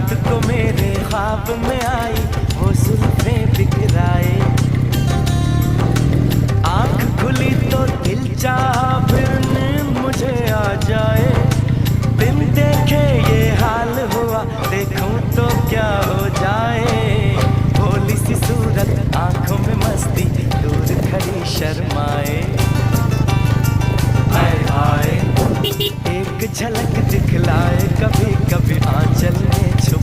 रात को मेरे ख्वाब में आई वो जुल्फे बिखराए। आंख खुली तो दिल चाहा फिर नींद मुझे आ जाए। बिन देखे ये हाल हुआ, देखूं तो क्या हो जाए। भोली सी सूरत, आंखों में मस्ती, दूर खड़ी शर्माए। हाय हाय एक झलक दिखलाए, कभी कभी आंचल में छुपाए।